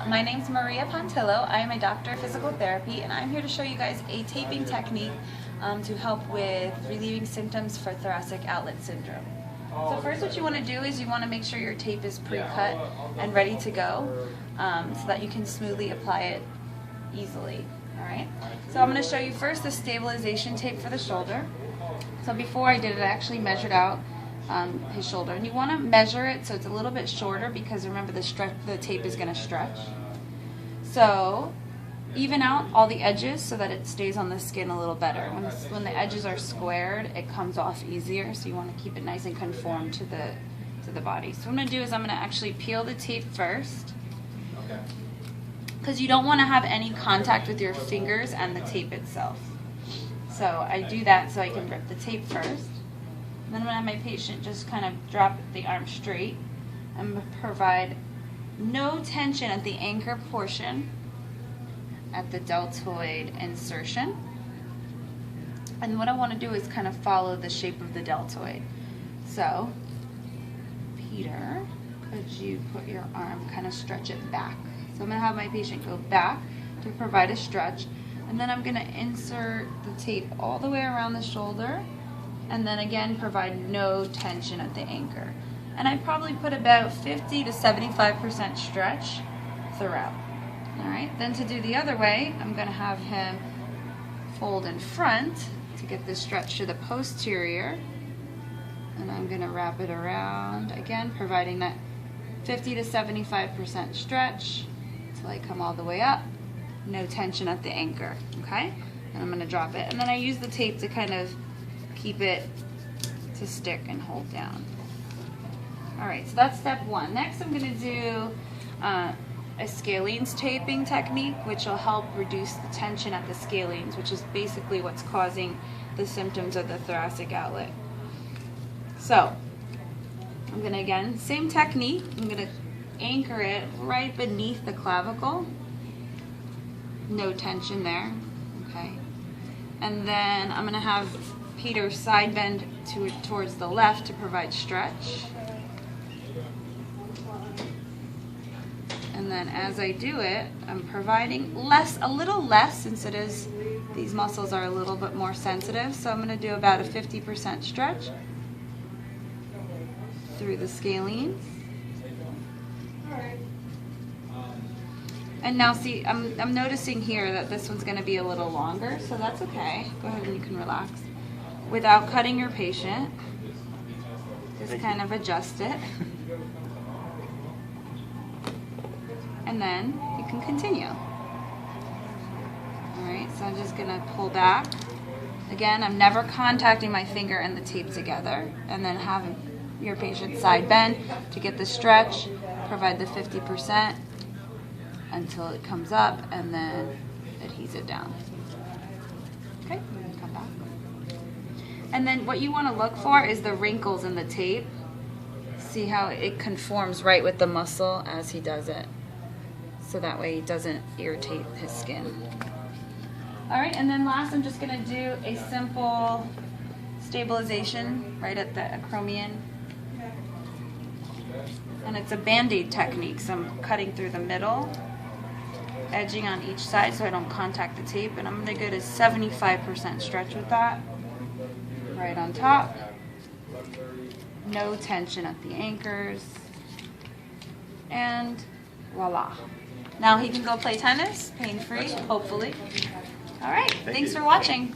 My name's Maria Pontillo. I am a doctor of physical therapy, and I'm here to show you guys a taping technique to help with relieving symptoms for thoracic outlet syndrome. So first what you want to do is you want to make sure your tape is pre-cut and ready to go so that you can smoothly apply it easily. Alright, so I'm going to show you first the stabilization tape for the shoulder. So before I did it, I actually measured out his shoulder, and you want to measure it so it's a little bit shorter because remember the tape is going to stretch. So even out all the edges so that it stays on the skin a little better. When the edges are squared, it comes off easier, so you want to keep it nice and conformed to the body. So what I'm going to do is I'm going to actually peel the tape first, because you don't want to have any contact with your fingers and the tape itself. So I do that so I can rip the tape first. And then I'm going to have my patient just kind of drop the arm straight and provide no tension at the anchor portion at the deltoid insertion. And what I want to do is kind of follow the shape of the deltoid. So, Peter, could you put your arm, kind of stretch it back? So I'm going to have my patient go back to provide a stretch, and then I'm going to insert the tape all the way around the shoulder, and then again provide no tension at the anchor. And I probably put about 50 to 75% stretch throughout. Alright, then to do the other way, I'm going to have him fold in front to get the stretch to the posterior, and I'm going to wrap it around, again providing that 50 to 75% stretch until I come all the way up, no tension at the anchor, okay? And I'm going to drop it, and then I use the tape to kind of keep it to stick and hold down. Alright, so that's step one. Next I'm going to do a scalenes taping technique, which will help reduce the tension at the scalenes, which is basically what's causing the symptoms of the thoracic outlet. So I'm going to, again, same technique, I'm going to anchor it right beneath the clavicle, no tension there, okay? And then I'm going to have Peter side bend towards the left to provide stretch. And then as I do it, I'm providing a little less, since these muscles are a little bit more sensitive. So I'm going to do about a 50% stretch through the scalenes. And now see, I'm noticing here that this one's going to be a little longer, so that's okay. Go ahead and you can relax. Without cutting your patient, just kind of adjust it. And then you can continue. Alright, so I'm just going to pull back. Again, I'm never contacting my finger and the tape together. And then have your patient side bend to get the stretch, provide the 50% until it comes up, and then adhese it down. Okay, come back. And then what you want to look for is the wrinkles in the tape. See how it conforms right with the muscle as he does it. So that way it doesn't irritate his skin. Alright, and then last I'm just going to do a simple stabilization right at the acromion. And it's a band-aid technique, so I'm cutting through the middle, edging on each side so I don't contact the tape, and I'm going to go to 75% stretch with that. Right on top. No tension at the anchors. And voila. Now he can go play tennis, pain-free, hopefully. All right, thanks for watching.